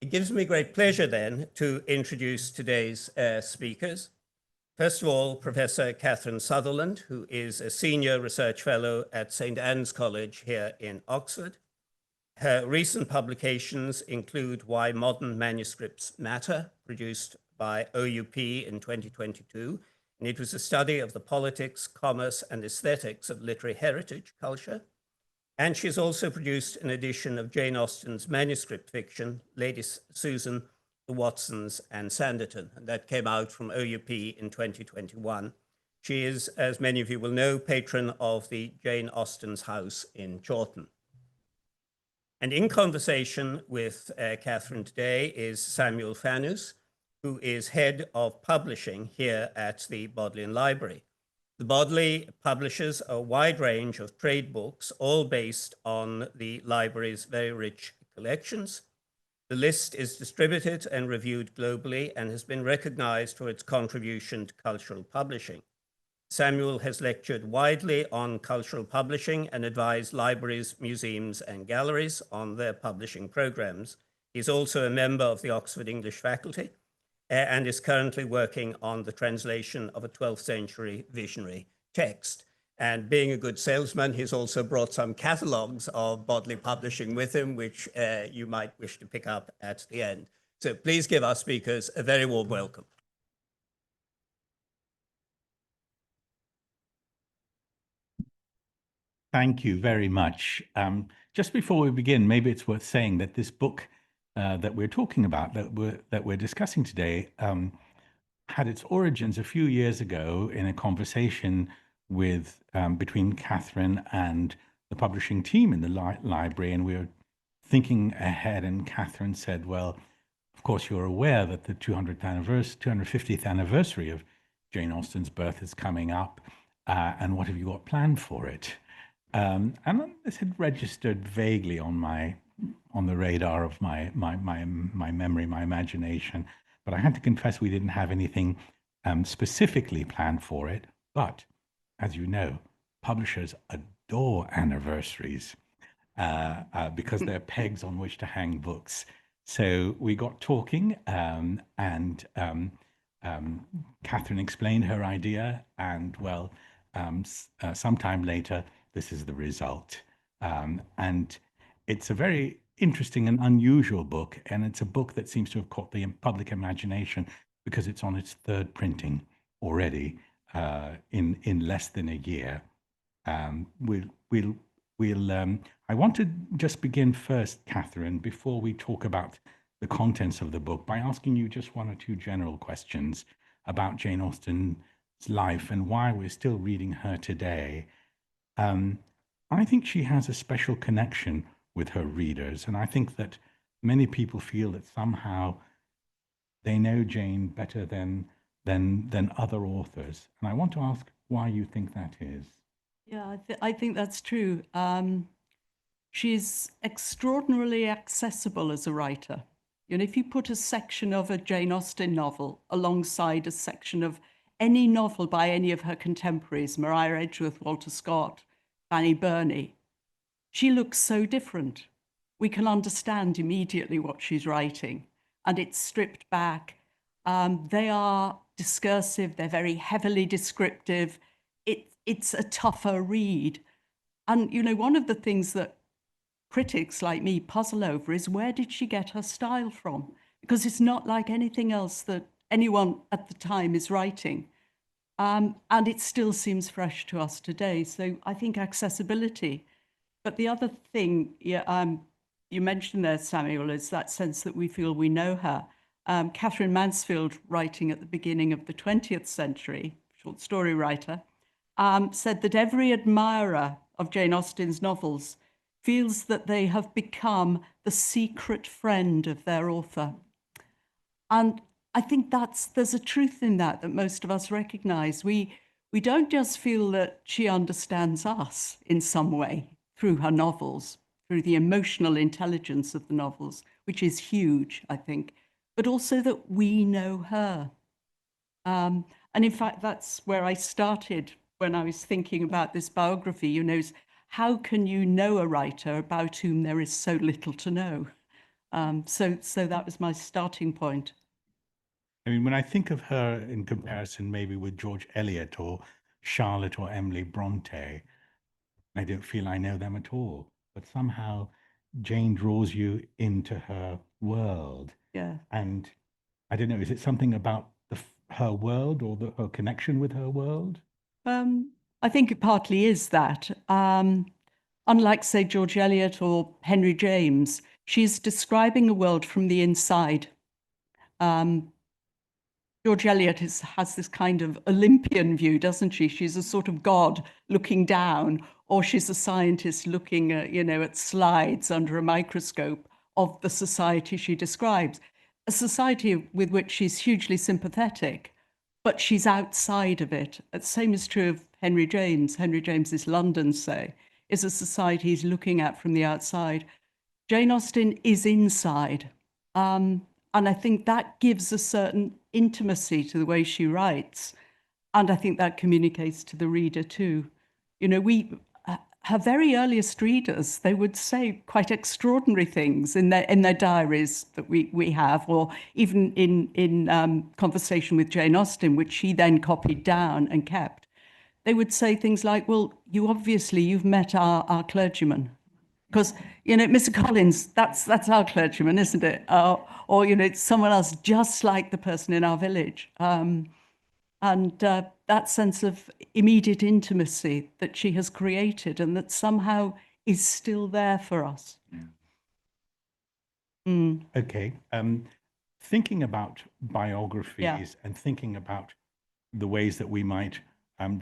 It gives me great pleasure then to introduce today's speakers. First of all, Professor Kathryn Sutherland, who is a senior research fellow at St. Anne's College here in Oxford. Her recent publications include Why Modern Manuscripts Matter, produced by OUP in 2022, and it was a study of the politics, commerce, and aesthetics of literary heritage culture. And she's also produced an edition of Jane Austen's manuscript fiction, Lady Susan, the Watsons, and Sanditon, and that came out from OUP in 2021. She is, as many of you will know, patron of the Jane Austen's house in Chawton. And in conversation with Kathryn today is Samuel Fanus, who is head of publishing here at the Bodleian Library. The Bodley publishes a wide range of trade books, all based on the library's very rich collections. The list is distributed and reviewed globally and has been recognized for its contribution to cultural publishing. Samuel has lectured widely on cultural publishing and advised libraries, museums, and galleries on their publishing programs. He's also a member of the Oxford English faculty and is currently working on the translation of a 12th century visionary text. And being a good salesman, he's also brought some catalogues of Bodley publishing with him, which you might wish to pick up at the end. So please give our speakers a very warm welcome. Thank you very much. Just before we begin, maybe it's worth saying that this book that we're talking about, that we're discussing today, had its origins a few years ago in a conversation with between Kathryn and the publishing team in the library, and we were thinking ahead. And Kathryn said, "Well, of course you're aware that the 250th anniversary of Jane Austen's birth is coming up, and what have you got planned for it?" And this had registered vaguely on the radar of my memory, my imagination. But I had to confess we didn't have anything specifically planned for it. But as you know, publishers adore anniversaries because they're pegs on which to hang books. So we got talking, and Kathryn explained her idea, and well, sometime later, this is the result. And it's a very interesting and unusual book, and it's a book that seems to have caught the public imagination because it's on its third printing already in less than a year. I want to just begin first, Kathryn, before we talk about the contents of the book, by asking you just one or two general questions about Jane Austen's life and why we're still reading her today. I think she has a special connection with her readers, and I think that many people feel that somehow they know Jane better than other authors. And I want to ask why you think that is. Yeah, I think that's true. She's extraordinarily accessible as a writer. You know, if you put a section of a Jane Austen novel alongside a section of any novel by any of her contemporaries, Maria Edgeworth, Walter Scott, Fanny Burney, she looks so different. We can understand immediately what she's writing, and it's stripped back. They are discursive, they're very heavily descriptive. It's a tougher read. And, you know, one of the things that critics like me puzzle over is, where did she get her style from? Because it's not like anything else that anyone at the time is writing. And it still seems fresh to us today. So I think accessibility. But the other thing you mentioned there, Samuel, is that sense that we feel we know her. Catherine Mansfield, writing at the beginning of the 20th century, short story writer, said that every admirer of Jane Austen's novels feels that they have become the secret friend of their author. And I think there's a truth in that most of us recognize. We don't just feel that she understands us in some way through her novels, through the emotional intelligence of the novels, which is huge, I think, but also that we know her. And in fact, that's where I started when I was thinking about this biography. You know, how can you know a writer about whom there is so little to know? So that was my starting point. I mean, when I think of her in comparison maybe with George Eliot or Charlotte or Emily Bronte, I don't feel I know them at all. But somehow Jane draws you into her world. Yeah. And I don't know, is it something about her world or her connection with her world? I think it partly is that. Unlike, say, George Eliot or Henry James, she's describing a world from the inside. George Eliot has this kind of Olympian view, doesn't she? She's a sort of god looking down, or she's a scientist looking at, at slides under a microscope of the society she describes. A society with which she's hugely sympathetic, but she's outside of it. The same is true of Henry James. Henry James's London, say, is a society he's looking at from the outside. Jane Austen is inside. And I think that gives a certain intimacy to the way she writes. And I think that communicates to the reader too. Her very earliest readers, they would say quite extraordinary things in their diaries that we have, or even in conversation with Jane Austen, which she then copied down and kept. They would say things like, well, you've met our clergyman. Because, Mr. Collins, that's our clergyman, isn't it? Or it's someone else just like the person in our village. And that sense of immediate intimacy that she has created and that somehow is still there for us. Okay. Thinking about biographies and thinking about the ways that we might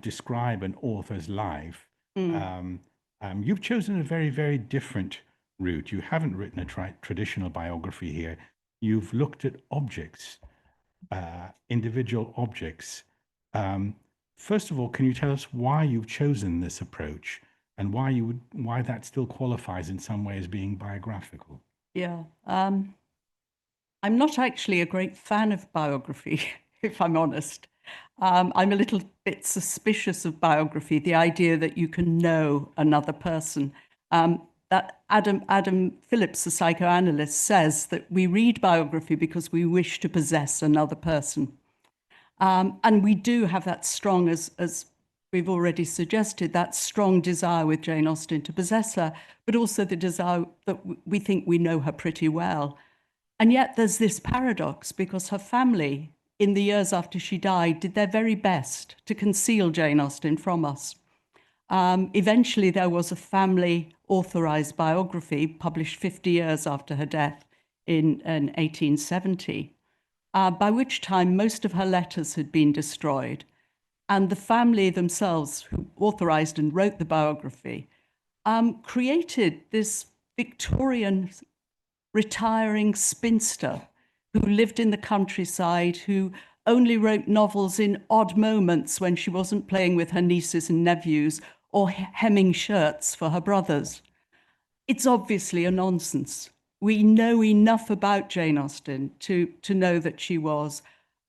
describe an author's life, you've chosen a very, very different route. You haven't written a traditional biography here. You've looked at objects, individual objects. First of all, can you tell us why you've chosen this approach and why that still qualifies in some way as being biographical? Yeah. I'm not actually a great fan of biography, if I'm honest. I'm a little bit suspicious of biography, the idea that you can know another person. That Adam Phillips, the psychoanalyst, says that we read biography because we wish to possess another person. And we do have that strong, as we've already suggested, that strong desire with Jane Austen to possess her, but also the desire that we think we know her pretty well. And yet there's this paradox, because her family, in the years after she died, did their very best to conceal Jane Austen from us. Eventually, there was a family authorized biography published 50 years after her death in 1870, by which time most of her letters had been destroyed. And the family themselves, who authorized and wrote the biography, created this Victorian retiring spinster who lived in the countryside, who only wrote novels in odd moments when she wasn't playing with her nieces and nephews or hemming shirts for her brothers. It's obviously a nonsense. We know enough about Jane Austen to know that she was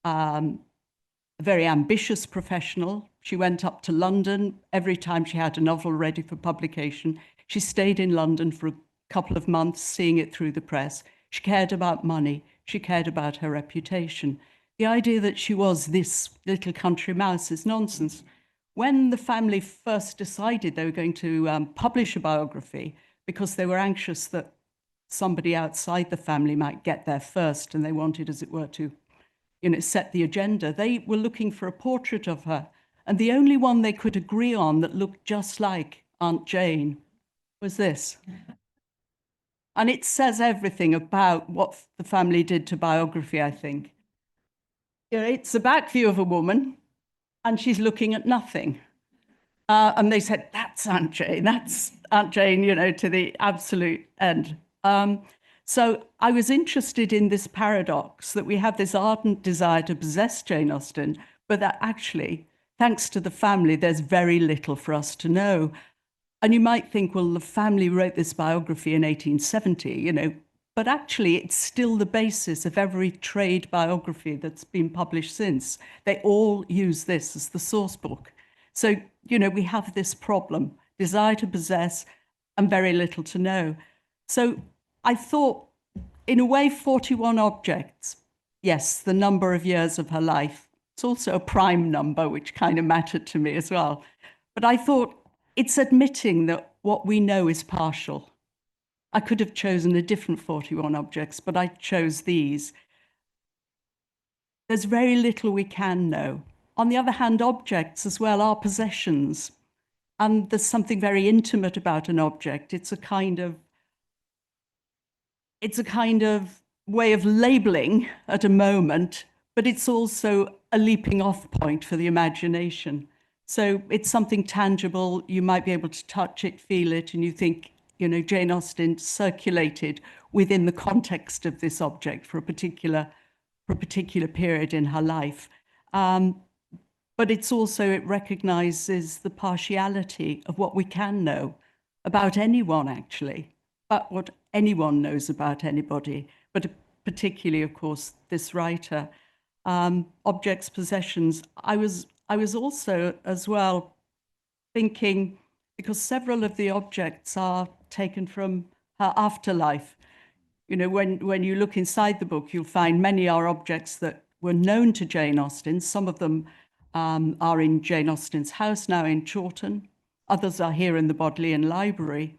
a very ambitious professional. She went up to London every time she had a novel ready for publication. She stayed in London for a couple of months, seeing it through the press. She cared about money. She cared about her reputation. The idea that she was this little country mouse is nonsense. When the family first decided they were going to publish a biography, because they were anxious that somebody outside the family might get there first, and they wanted, as it were, to set the agenda, they were looking for a portrait of her. And the only one they could agree on that looked just like Aunt Jane was this. And it says everything about what the family did to biography, I think. It's a back view of a woman, and she's looking at nothing. And they said, that's Aunt Jane, to the absolute end. So I was interested in this paradox that we have this ardent desire to possess Jane Austen, but that actually, thanks to the family, there's very little for us to know. And you might think, well, the family wrote this biography in 1870, but actually it's still the basis of every trade biography that's been published since. They all use this as the source book. So, we have this problem, desire to possess and very little to know. So I thought in a way, 41 objects. Yes, the number of years of her life. It's also a prime number, which kind of mattered to me as well. But I thought it's admitting that what we know is partial. I could have chosen a different 41 objects, but I chose these. There's very little we can know. On the other hand, objects as well are possessions. And there's something very intimate about an object. It's a kind of way of labeling at a moment, but it's also a leaping off point for the imagination. So it's something tangible. You might be able to touch it, feel it, and you think, you know, Jane Austen circulated within the context of this object for a particular period in her life. But it's also, it recognizes the partiality of what we can know about anyone, actually, but what anyone knows about anybody, but particularly, of course, this writer. Objects, possessions. I was also, as well, thinking, because several of the objects are taken from her afterlife. You know, when you look inside the book, you'll find many are objects that were known to Jane Austen. Some of them are in Jane Austen's house now in Chawton. Others are here in the Bodleian Library.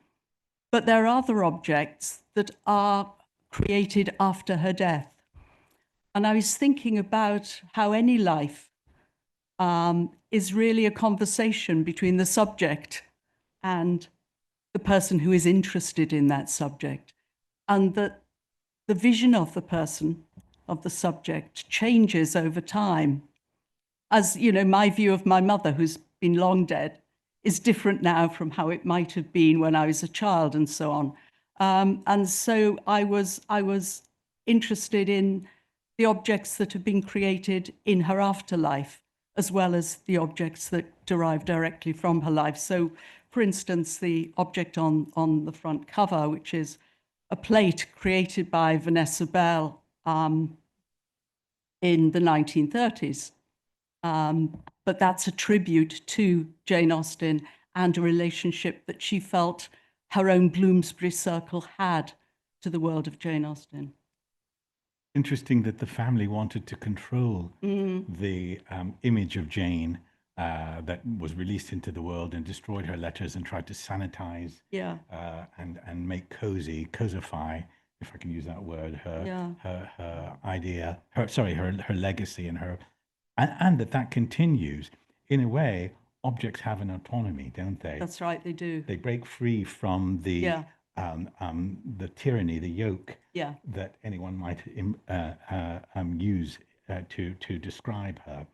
But there are other objects that are created after her death. And I was thinking about how any life is really a conversation between the subject and the person who is interested in that subject. And that the vision of the person, of the subject, changes over time. As you know, my view of my mother, who's been long dead, is different now from how it might have been when I was a child, and so on. And so I was interested in the objects that have been created in her afterlife, as well as the objects that derive directly from her life. So, for instance, the object on the front cover, which is a plate created by Vanessa Bell in the 1930s. But that's a tribute to Jane Austen and a relationship that she felt her own Bloomsbury Circle had to the world of Jane Austen. Interesting that the family wanted to control the image of Jane that was released into the world and destroyed her letters and tried to sanitize and make cosify, if I can use that word, her idea, her legacy and that continues. In a way, objects have an autonomy, don't they? That's right, they do. They break free from the tyranny, the yoke that anyone might use to describe her.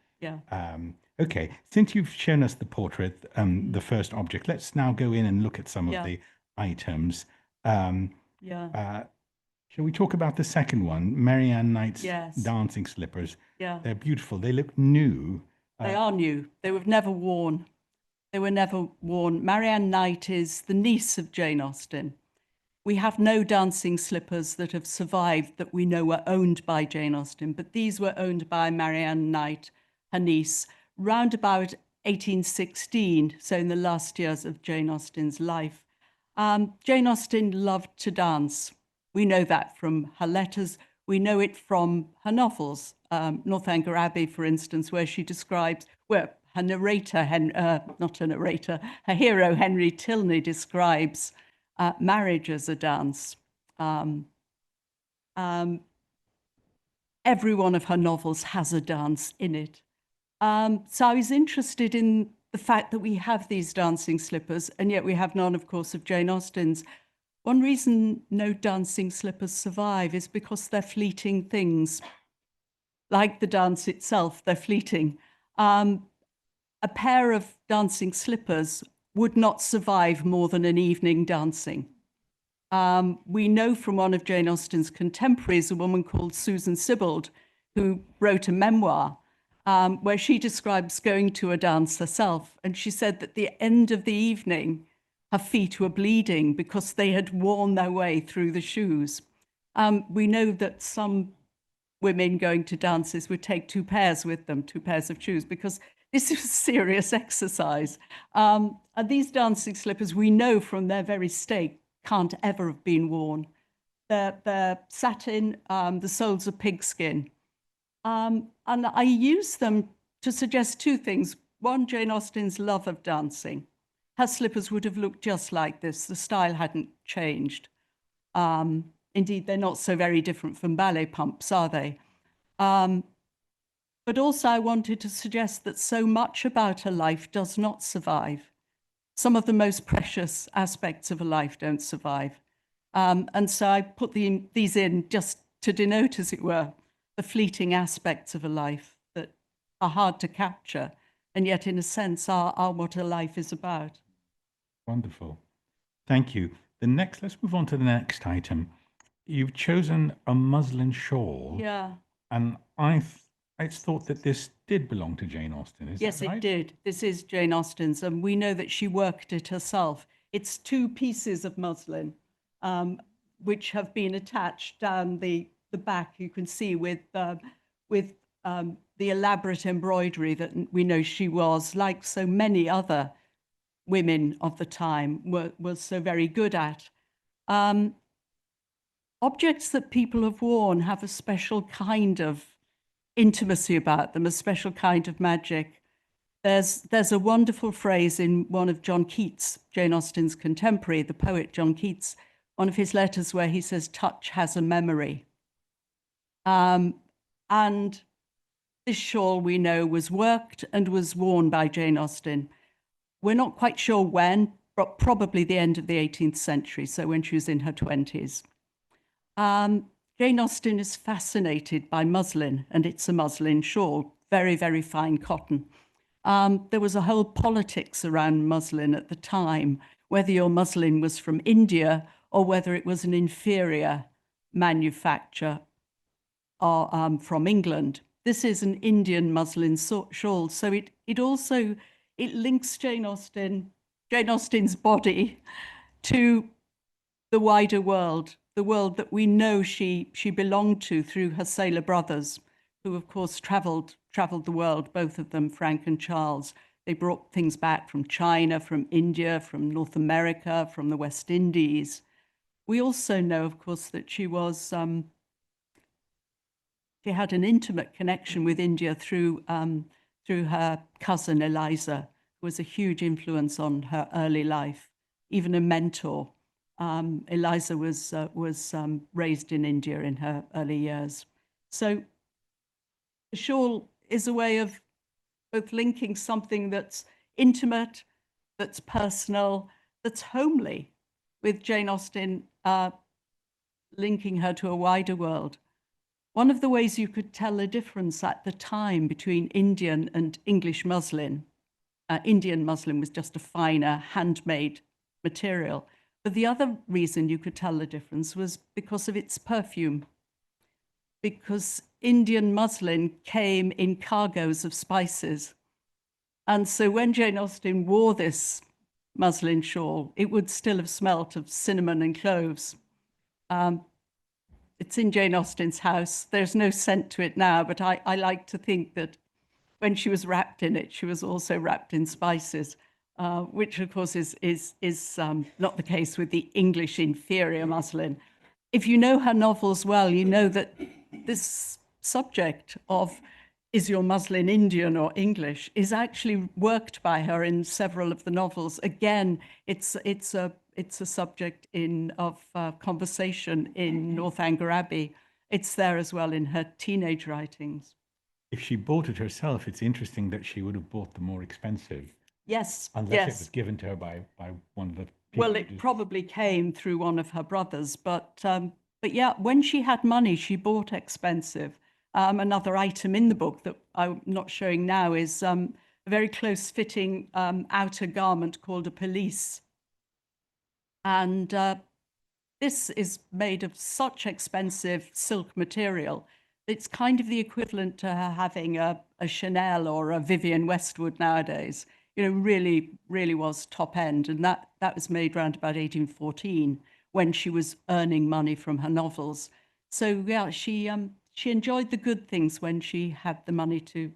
Okay, since you've shown us the portrait, the first object, let's now go in and look at some of the items. Shall we talk about the second one, Marianne Knight's dancing slippers? They're beautiful. They look new. They are new. They were never worn. They were never worn. Marianne Knight is the niece of Jane Austen. We have no dancing slippers that have survived that we know were owned by Jane Austen, but these were owned by Marianne Knight, her niece, round about 1816, so in the last years of Jane Austen's life. Jane Austen loved to dance. We know that from her letters. We know it from her novels. Northanger Abbey, for instance, where she describes, where her narrator, her hero, Henry Tilney, describes marriage as a dance. Every one of her novels has a dance in it. So I was interested in the fact that we have these dancing slippers, and yet we have none, of course, of Jane Austen's. One reason no dancing slippers survive is because they're fleeting things. Like the dance itself, they're fleeting. A pair of dancing slippers would not survive more than an evening dancing. We know from one of Jane Austen's contemporaries, a woman called Susan Sibbald, who wrote a memoir where she describes going to a dance herself. And she said that at the end of the evening, her feet were bleeding because they had worn their way through the shoes. We know that some women going to dances would take two pairs with them, two pairs of shoes, because this is serious exercise. And these dancing slippers, we know from their very state, can't ever have been worn. they're satin, the soles are pigskin. And I use them to suggest two things. One, Jane Austen's love of dancing. Her slippers would have looked just like this. The style hadn't changed. Indeed, they're not so very different from ballet pumps, are they? But also I wanted to suggest that so much about her life does not survive. Some of the most precious aspects of a life don't survive. And so I put these in just to denote, as it were, the fleeting aspects of a life that are hard to capture, and yet in a sense are what a life is about. Wonderful. Thank you. Let's move on to the next item. You've chosen a muslin shawl. Yeah. And it's thought that this did belong to Jane Austen, is Yes, that right? it did. This is Jane Austen's, and we know that she worked it herself. It's two pieces of muslin, which have been attached down the back. You can see with the elaborate embroidery that we know she was, like so many other women of the time, was so very good at. Objects that people have worn have a special kind of intimacy about them, a special kind of magic. There's a wonderful phrase in one of John Keats, Jane Austen's contemporary, the poet John Keats, one of his letters where he says, "Touch has a memory." And this shawl, we know, was worked and was worn by Jane Austen. We're not quite sure when, but probably the end of the 18th century, so when she was in her 20s. Jane Austen is fascinated by muslin, and it's a muslin shawl, very, very fine cotton. There was a whole politics around muslin at the time, whether your muslin was from India or whether it was an inferior manufacture or from England. This is an Indian muslin shawl, so it links Jane Austen's body to the wider world, the world that we know she belonged to through her sailor brothers, who of course traveled the world, both of them, Frank and Charles. They brought things back from China, from India, from North America, from the West Indies. We also know, of course, that she had an intimate connection with India through her cousin Eliza, who was a huge influence on her early life, even a mentor. Eliza was raised in India in her early years. So the shawl is a way of both linking something that's intimate, that's personal, that's homely, with Jane Austen linking her to a wider world. One of the ways you could tell the difference at the time between Indian and English muslin, Indian muslin was just a finer handmade material. But the other reason you could tell the difference was because of its perfume. Because Indian muslin came in cargoes of spices. And so when Jane Austen wore this muslin shawl, it would still have smelt of cinnamon and cloves. It's in Jane Austen's house. There's no scent to it now, but I like to think that when she was wrapped in it, she was also wrapped in spices, which of course is not the case with the English inferior muslin. If you know her novels well, you know that this subject of is your muslin Indian or English is actually worked by her in several of the novels. Again, it's a subject of conversation in Northanger Abbey. It's there as well in her teenage writings. If she bought it herself, it's interesting that she would have bought the more expensive. Yes, unless it was given to her by one of the people. Well, it probably came through one of her brothers, but yeah, when she had money, she bought expensive. Another item in the book that I'm not showing now is a very close-fitting outer garment called a pelisse. And this is made of such expensive silk material. It's kind of the equivalent to her having a Chanel or a Vivienne Westwood nowadays. You know, really, really was top end. And that was made around about 1814 when she was earning money from her novels. So yeah, she enjoyed the good things when she had the money to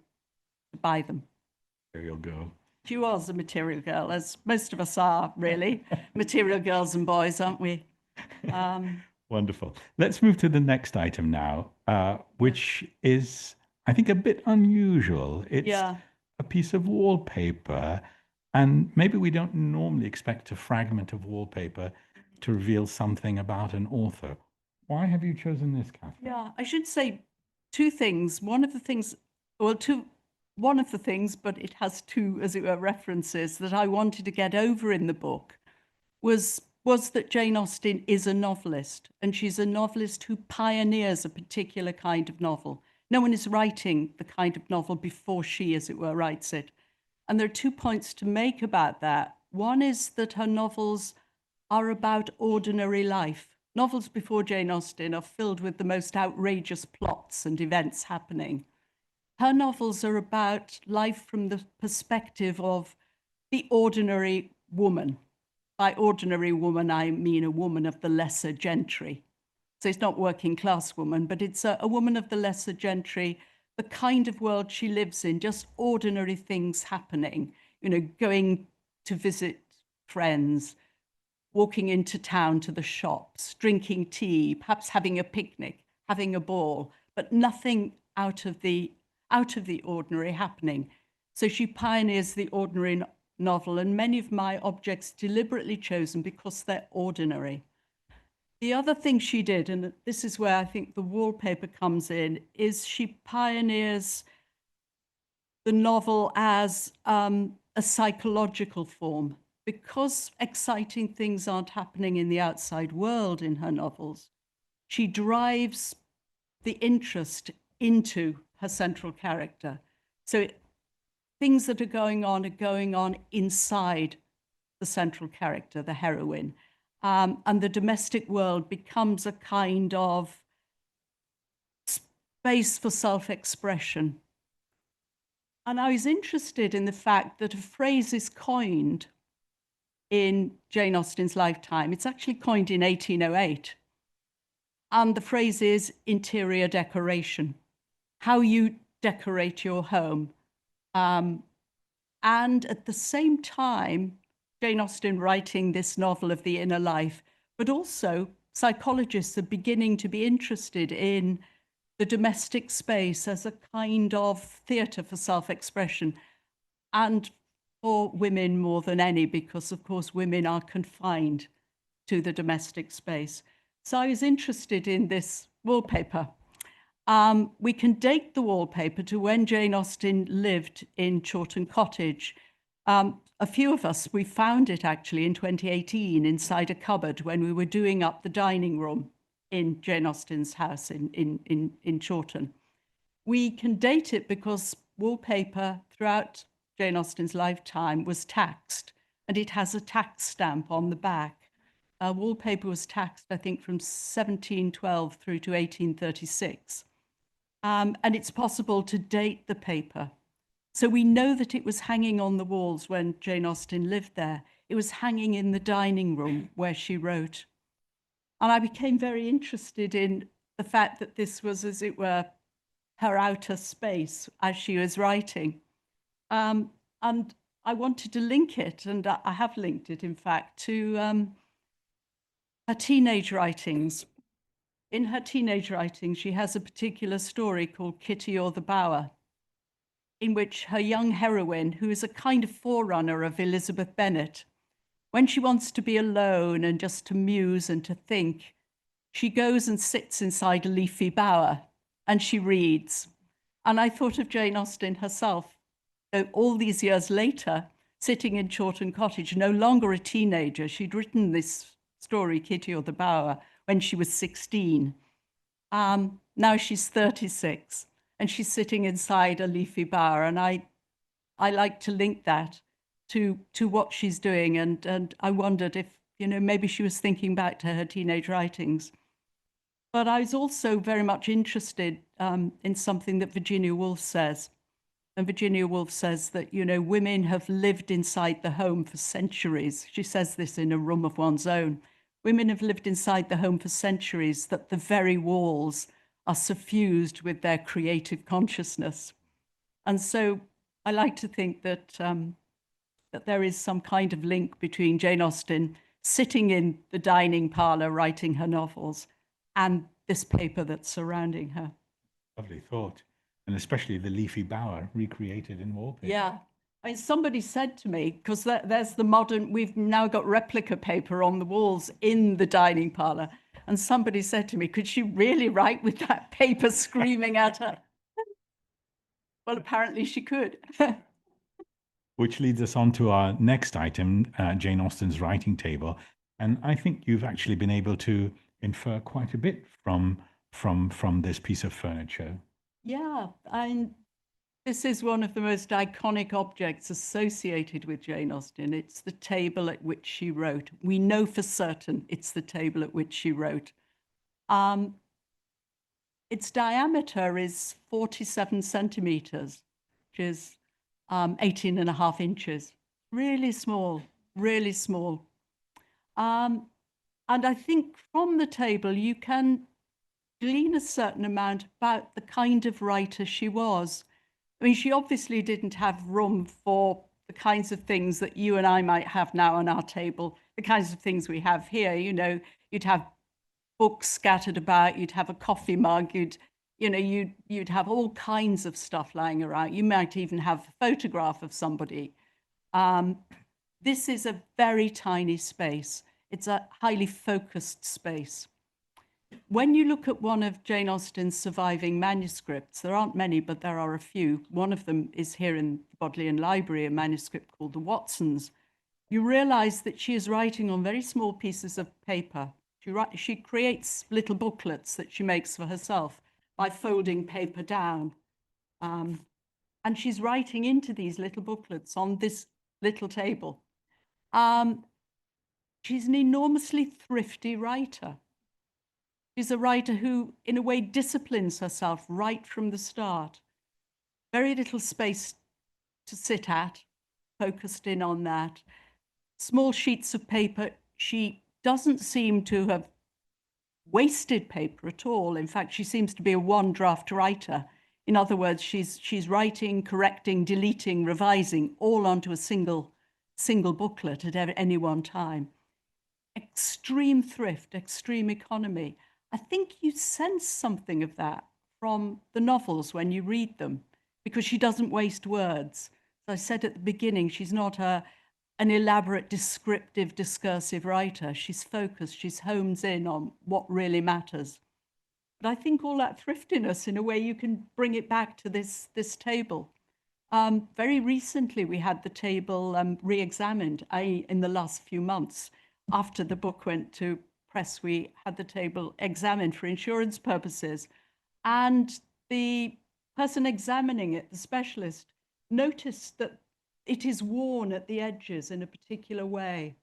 buy them. Material girl. She was a material girl, as most of us are, really. Material girls and boys, aren't we? Wonderful. Let's move to the next item now, which is, I think, a bit unusual. It's Yeah. a piece of wallpaper, and maybe we don't normally expect a fragment of wallpaper to reveal something about an author. Why have you chosen this, Kathryn? Yeah, I should say two things. One of the things, but it has two, as it were, references that I wanted to get over in the book was that Jane Austen is a novelist, and she's a novelist who pioneers a particular kind of novel. No one is writing the kind of novel before she, as it were, writes it. And there are 2 points to make about that. One is that her novels are about ordinary life. Novels before Jane Austen are filled with the most outrageous plots and events happening. Her novels are about life from the perspective of the ordinary woman. By ordinary woman, I mean a woman of the lesser gentry. So it's not working class woman, but it's a woman of the lesser gentry, the kind of world she lives in, just ordinary things happening, going to visit friends, walking into town to the shops, drinking tea, perhaps having a picnic, having a ball, but nothing out of the ordinary happening. So she pioneers the ordinary novel, and many of my objects deliberately chosen because they're ordinary. The other thing she did, and this is where I think the wallpaper comes in, is she pioneers the novel as a psychological form. Because exciting things aren't happening in the outside world in her novels, she drives the interest into her central character. So things that are going on inside the central character, the heroine. And the domestic world becomes a kind of space for self-expression. And I was interested in the fact that a phrase is coined in Jane Austen's lifetime. It's actually coined in 1808. And the phrase is interior decoration, how you decorate your home. And at the same time, Jane Austen writing this novel of the inner life, but also psychologists are beginning to be interested in the domestic space as a kind of theatre for self-expression, and for women more than any, because of course women are confined to the domestic space. So I was interested in this wallpaper. We can date the wallpaper to when Jane Austen lived in Chawton Cottage. A few of us, we found it actually in 2018 inside a cupboard when we were doing up the dining room in Jane Austen's house in Chawton. We can date it because wallpaper throughout Jane Austen's lifetime was taxed, and it has a tax stamp on the back. Wallpaper was taxed, I think, from 1712 through to 1836. And it's possible to date the paper. So we know that it was hanging on the walls when Jane Austen lived there. It was hanging in the dining room where she wrote. And I became very interested in the fact that this was, as it were, her outer space as she was writing. And I wanted to link it, and I have linked it, in fact, to her teenage writings. In her teenage writings, she has a particular story called Kitty or the Bower, in which her young heroine, who is a kind of forerunner of Elizabeth Bennet, when she wants to be alone and just to muse and to think, she goes and sits inside a leafy bower and she reads. And I thought of Jane Austen herself, all these years later, sitting in Chawton Cottage, no longer a teenager. She'd written this story, Kitty or the Bower, when she was 16. Now she's 36. And she's sitting inside a leafy bower, and I like to link that to what she's doing, and I wondered if, maybe she was thinking back to her teenage writings. But I was also very much interested in something that Virginia Woolf says. And Virginia Woolf says that, women have lived inside the home for centuries. She says this in A Room of One's Own. Women have lived inside the home for centuries, that the very walls are suffused with their creative consciousness. And so I like to think that, that there is some kind of link between Jane Austen sitting in the dining parlour writing her novels and this paper that's surrounding her. Lovely thought. And especially the leafy bower recreated in wallpaper. Yeah. I mean, somebody said to me, because there's the modern, we've now got replica paper on the walls in the dining parlour. And somebody said to me, could she really write with that paper screaming at her? Well, apparently she could. Which leads us on to our next item, Jane Austen's writing table. And I think you've actually been able to infer quite a bit from this piece of furniture. Yeah, and this is one of the most iconic objects associated with Jane Austen. It's the table at which she wrote. We know for certain it's the table at which she wrote. Its diameter is 47 centimeters, which is 18 and a half inches. Really small, really small. And I think from the table, you can glean a certain amount about the kind of writer she was. I mean, she obviously didn't have room for the kinds of things that you and I might have now on our table, the kinds of things we have here. You know, you'd have books scattered about, you'd have a coffee mug, you'd have all kinds of stuff lying around. You might even have a photograph of somebody. This is a very tiny space. It's a highly focused space. When you look at one of Jane Austen's surviving manuscripts, there aren't many, but there are a few. One of them is here in the Bodleian Library, a manuscript called The Watsons. You realize that she is writing on very small pieces of paper. She creates little booklets that she makes for herself by folding paper down. And she's writing into these little booklets on this little table. She's an enormously thrifty writer. She's a writer who, in a way, disciplines herself right from the start. Very little space to sit at, focused in on that. Small sheets of paper. She doesn't seem to have wasted paper at all. In fact, she seems to be a one-draft writer. In other words, she's writing, correcting, deleting, revising, all onto a single booklet at any one time. Extreme thrift, extreme economy. I think you sense something of that from the novels when you read them, because she doesn't waste words. As I said at the beginning, she's not an elaborate, descriptive, discursive writer. She's focused, she's homes in on what really matters. But I think all that thriftiness, in a way, you can bring it back to this table. Very recently, we had the table re-examined in the last few months. After the book went to press, we had the table examined for insurance purposes. And the person examining it, the specialist, noticed that it is worn at the edges in a particular way.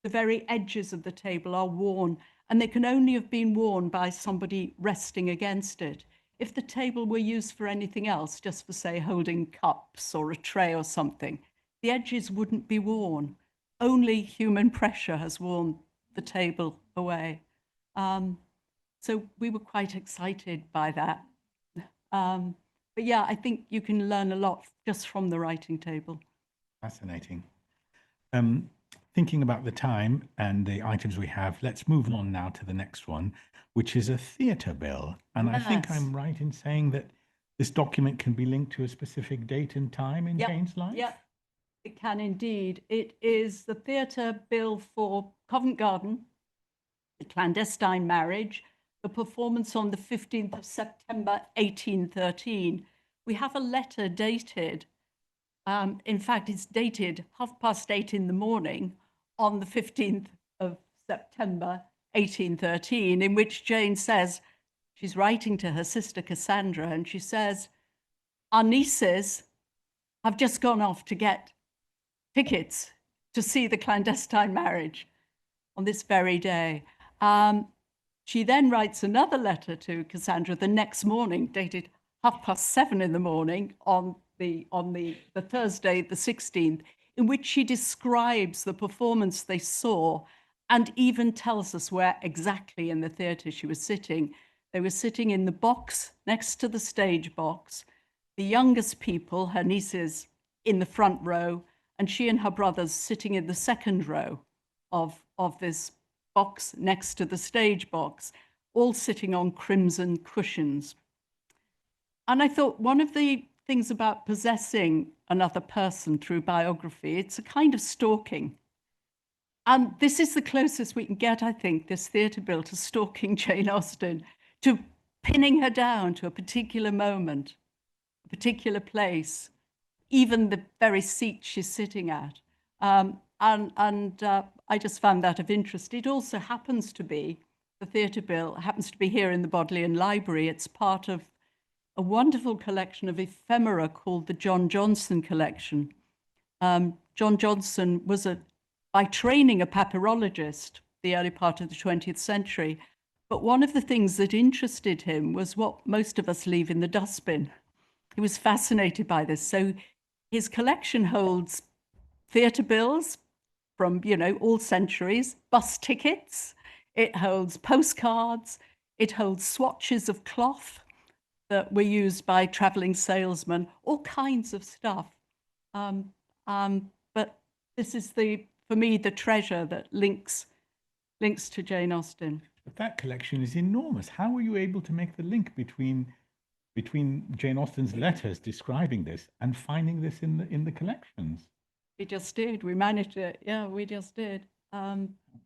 The very edges of the table are worn, and they can only have been worn by somebody resting against it. If the table were used for anything else, just for, say, holding cups or a tray or something, the edges wouldn't be worn. Only human pressure has worn the table away. So we were quite excited by that. But yeah, I think you can learn a lot just from the writing table. Fascinating. Thinking about the time and the items we have, let's move on now to the next one, which is a theatre bill. And I think Yes. I'm right in saying that this document can be linked to a specific date and time in Yep, Jane's life? Yeah, it can indeed. It is the theatre bill for Covent Garden, the clandestine marriage, the performance on the 15th of September, 1813. We have a letter dated, in fact, it's dated 8:30 in the morning on the 15th of September, 1813, in which Jane says, she's writing to her sister Cassandra, and she says, our nieces have just gone off to get tickets to see the clandestine marriage on this very day. She then writes another letter to Cassandra the next morning, dated 7:30 in the morning on the Thursday, the 16th, in which she describes the performance they saw and even tells us where exactly in the theatre she was sitting. They were sitting in the box next to the stage box, the youngest people, her nieces, in the front row, and she and her brothers sitting in the second row of this box next to the stage box. all sitting on crimson cushions. And I thought one of the things about possessing another person through biography, it's a kind of stalking. And this is the closest we can get, I think, this theatre bill, to stalking Jane Austen, to pinning her down to a particular moment, a particular place, even the very seat she's sitting at. I just found that of interest. It also happens to be, the theatre bill happens to be here in the Bodleian Library. It's part of a wonderful collection of ephemera called the John Johnson collection. John Johnson was by training a papyrologist, the early part of the 20th century. But one of the things that interested him was what most of us leave in the dustbin. He was fascinated by this. So his collection holds theatre bills from, all centuries, bus tickets, it holds postcards, it holds swatches of cloth that were used by traveling salesmen, all kinds of stuff. But this is for me, the treasure that links to Jane Austen. But that collection is enormous. How were you able to make the link between Jane Austen's letters describing this and finding this in the collections? We just did. We managed it. Yeah, we just did.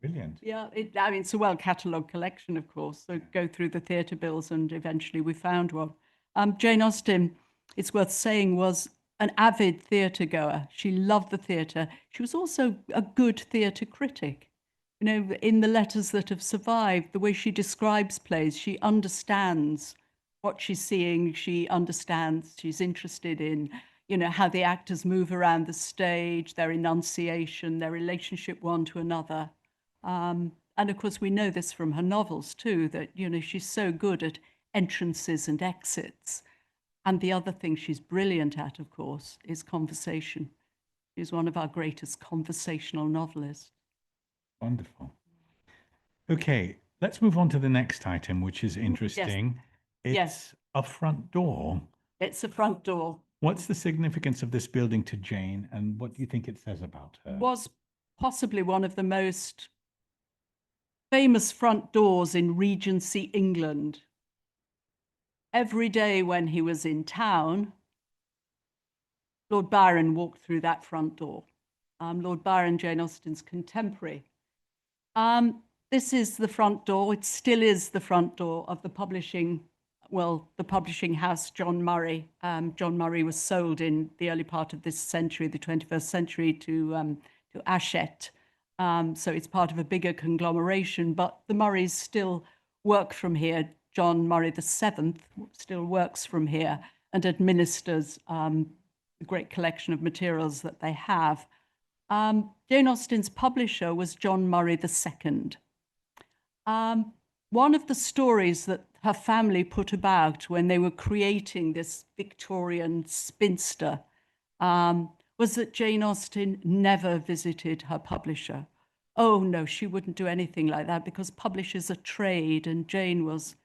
Brilliant. Yeah, it's a well-catalogued collection, of course. So go through the theatre bills, and eventually we found one. Jane Austen, it's worth saying, was an avid theatre goer. She loved the theatre. She was also a good theatre critic. In the letters that have survived, the way she describes plays, she understands what she's seeing. She understands, she's interested in, how the actors move around the stage, their enunciation, their relationship one to another. And of course, we know this from her novels too, that, she's so good at entrances and exits. And the other thing she's brilliant at, of course, is conversation. She's one of our greatest conversational novelists. Wonderful. Okay, let's move on to the next item, which is interesting. Yes. It's a front door. It's a front door. What's the significance of this building to Jane, and what do you think it says about her? Was possibly one of the most famous front doors in Regency England. Every day when he was in town, Lord Byron walked through that front door. Lord Byron, Jane Austen's contemporary. This is the front door. It still is the front door of the publishing house, John Murray. John Murray was sold in the early part of this century, the 21st century, to Hachette. So it's part of a bigger conglomeration, but the Murrays still work from here. John Murray VII still works from here and administers the great collection of materials that they have. Jane Austen's publisher was John Murray II. One of the stories that her family put about when they were creating this Victorian spinster was that Jane Austen never visited her publisher. Oh no, she wouldn't do anything like that, because publishers are trade, and Jane was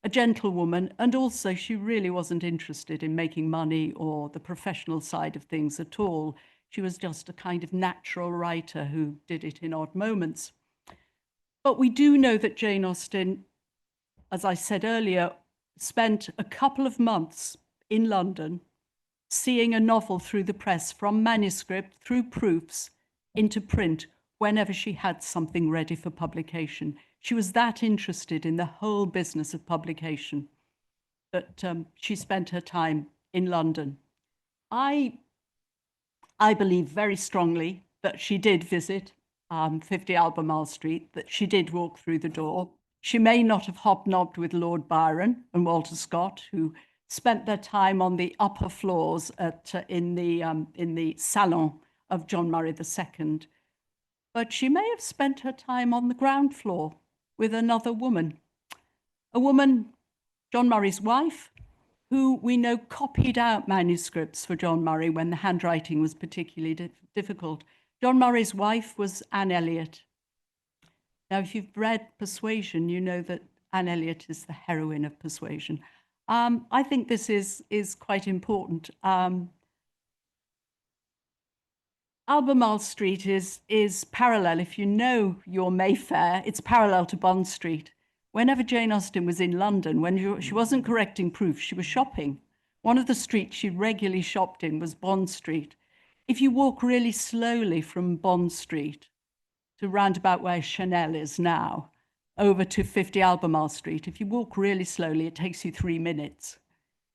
a gentlewoman, and also she really wasn't interested in making money or the professional side of things at all. She was just a kind of natural writer who did it in odd moments. But we do know that Jane Austen, as I said earlier, spent a couple of months in London seeing a novel through the press, from manuscript through proofs into print, whenever she had something ready for publication. She was that interested in the whole business of publication that she spent her time in London. I believe very strongly that she did visit 50 Albemarle Street, that she did walk through the door. She may not have hobnobbed with Lord Byron and Walter Scott, who spent their time on the upper floors in the salon of John Murray II. But she may have spent her time on the ground floor with another woman. A woman, John Murray's wife, who we know copied out manuscripts for John Murray when the handwriting was particularly difficult. John Murray's wife was Anne Elliot. Now, if you've read Persuasion, you know that Anne Elliot is the heroine of Persuasion. I think this is quite important. Albemarle Street is parallel. If you know your Mayfair, it's parallel to Bond Street. whenever Jane Austen was in London, when she wasn't correcting proofs, she was shopping. One of the streets she regularly shopped in was Bond Street. If you walk really slowly from Bond Street to roundabout where Chanel is now, over to 50 Albemarle Street, if you walk really slowly, it takes you 3 minutes.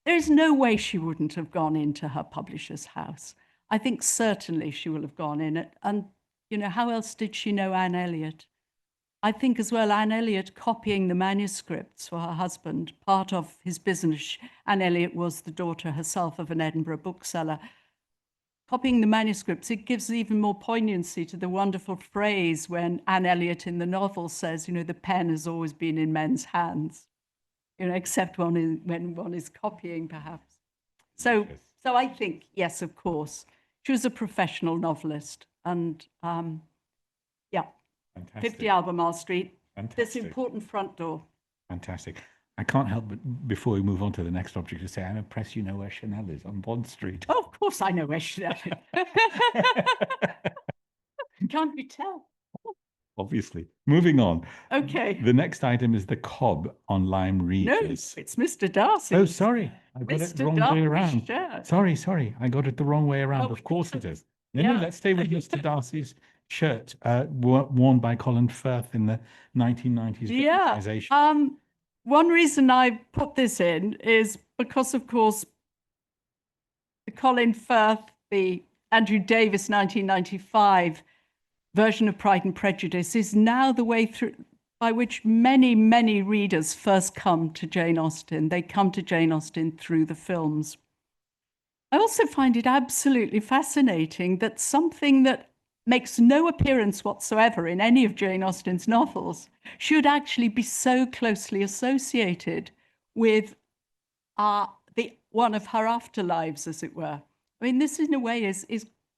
There is no way she wouldn't have gone into her publisher's house. I think certainly she will have gone in it. And, you know, how else did she know Anne Elliot? I think as well, Anne Elliot copying the manuscripts for her husband, part of his business. Anne Elliot was the daughter herself of an Edinburgh bookseller. Copying the manuscripts, it gives even more poignancy to the wonderful phrase when Anne Elliot in the novel says, you know, the pen has always been in men's hands, you know, except when one is copying, perhaps. So I think, yes, of course, she was a professional novelist. And yeah, Fantastic. 50 Albemarle Street, Fantastic. this important front door. Fantastic. I can't help but, before we move on to the next object, to say I'm impressed you know where Chanel is, on Bond Street. Oh, of course I know where Chanel is. Can't you tell? Obviously. Moving on. Okay. The next item is the cob on Lyme No, Regis. it's Mr Darcy. Oh, sorry. I got it the wrong way around. Shirt. Sorry. I got it the wrong way around. Oh, Of course it is. yeah. No, let's stay with Mr. Darcy's shirt, worn by Colin Firth in the 1990s. Yeah. dramatization. One reason I put this in is because, of course, the Colin Firth, the Andrew Davis 1995 version of Pride and Prejudice is now the way through by which many, many readers first come to Jane Austen. They come to Jane Austen through the films. I also find it absolutely fascinating that something that makes no appearance whatsoever in any of Jane Austen's novels should actually be so closely associated with one of her afterlives, as it were. I mean, this in a way is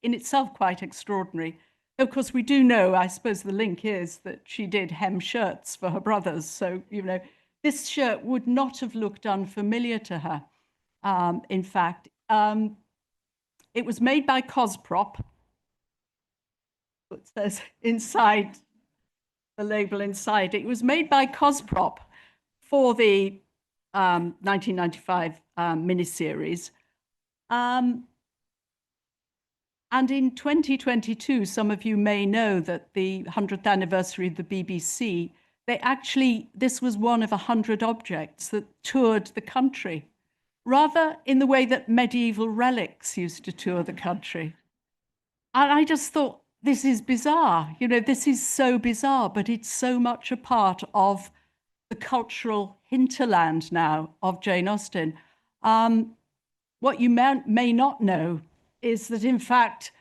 in itself quite extraordinary. Of course, we do know, I suppose the link is that she did hem shirts for her brothers. So, you know, this shirt would not have looked unfamiliar to her. In fact, it was made by Cosprop. It says inside, the label inside. It was made by Cosprop for the 1995 miniseries. And in 2022, some of you may know that the 100th anniversary of the BBC, this was one of 100 objects that toured the country, rather in the way that medieval relics used to tour the country. And I just thought, this is bizarre. You know, this is so bizarre, but it's so much a part of the cultural hinterland now of Jane Austen. What you may not know is that, in fact,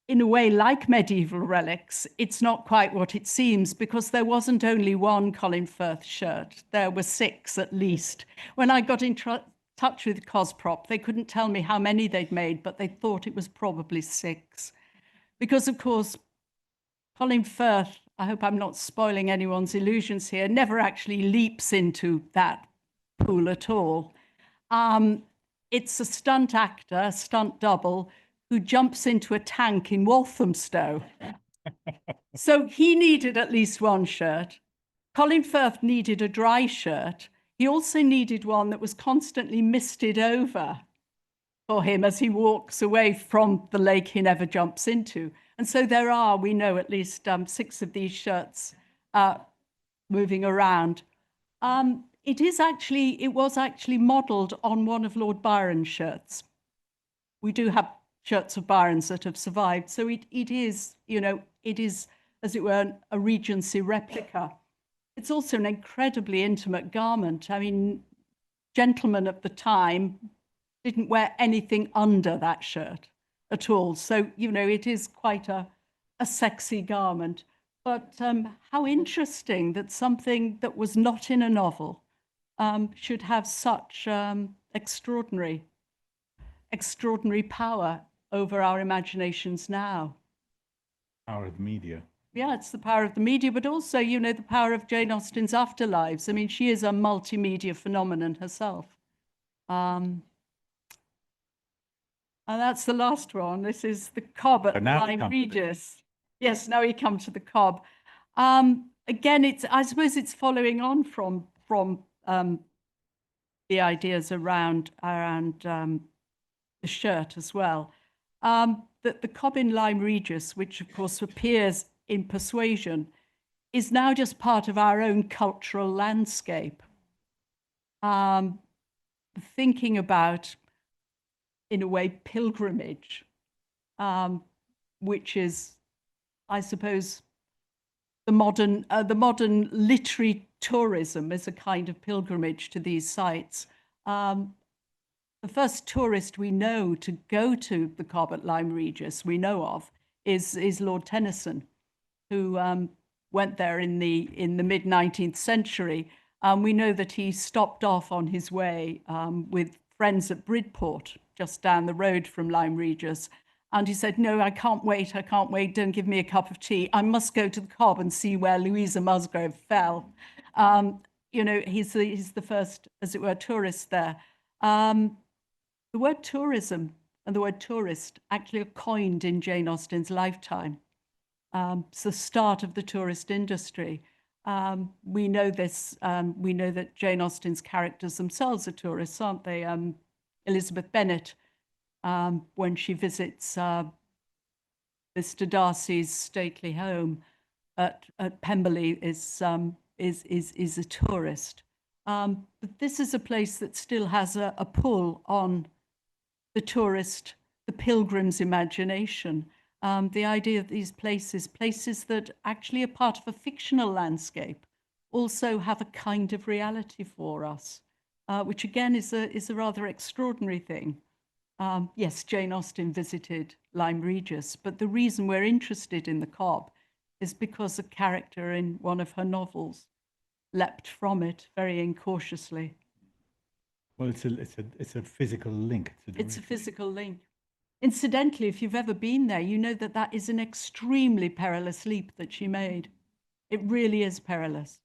in a way like medieval relics, it's not quite what it seems, because there wasn't only one Colin Firth shirt. There were 6 at least. When I got in touch with Cosprop, they couldn't tell me how many they'd made, but they thought it was probably 6. Because, of course, Colin Firth, I hope I'm not spoiling anyone's illusions here, never actually leaps into that pool at all. It's a stunt actor, a stunt double, who jumps into a tank in Walthamstow. So he needed at least one shirt. Colin Firth needed a dry shirt. He also needed one that was constantly misted over for him as he walks away from the lake he never jumps into. And so there are, we know, at least 6 of these shirts moving around. It was actually modelled on one of Lord Byron's shirts. We do have shirts of Byron's that have survived. So it is, you know, it is, as it were, a Regency replica. It's also an incredibly intimate garment. I mean, gentlemen of the time didn't wear anything under that shirt at all. So, you know, it is quite a sexy garment. But how interesting that something that was not in a novel should have such extraordinary power over our imaginations now. Power of the media. Yeah, it's the power of the media, but also, you know, the power of Jane Austen's afterlives. I mean, she is a multimedia phenomenon herself. And that's the last one. This is the cob at Lyme Regis. Yes, now we come to the cob. again, I suppose it's following on from the ideas around the shirt as well. That the cob in Lyme Regis, which of course appears in Persuasion, is now just part of our own cultural landscape. Thinking about, in a way, pilgrimage, which is, I suppose, the modern literary tourism is a kind of pilgrimage to these sites. The first tourist we know to go to the Cobb at Lyme Regis, we know of, is Lord Tennyson, who went there in the mid-19th century. We know that he stopped off on his way with friends at Bridport, just down the road from Lyme Regis. And he said, "No, I can't wait, don't give me a cup of tea. I must go to the Cobb and see where Louisa Musgrove fell." You know, he's the first, as it were, tourist there. The word tourism and the word tourist actually are coined in Jane Austen's lifetime. It's the start of the tourist industry. We know this. We know that Jane Austen's characters themselves are tourists, aren't they? Elizabeth Bennet, when she visits Mr Darcy's stately home at Pemberley, is a tourist. But this is a place that still has a pull on the tourist, the pilgrim's imagination. The idea of these places that actually are part of a fictional landscape, also have a kind of reality for us, which again is a rather extraordinary thing. Yes, Jane Austen visited Lyme Regis, but the reason we're interested in the Cobb is because a character in one of her novels leapt from it very incautiously. Well, it's a physical link. It's a physical link. Incidentally, if you've ever been there, you know that that is an extremely perilous leap that she made. It really is perilous.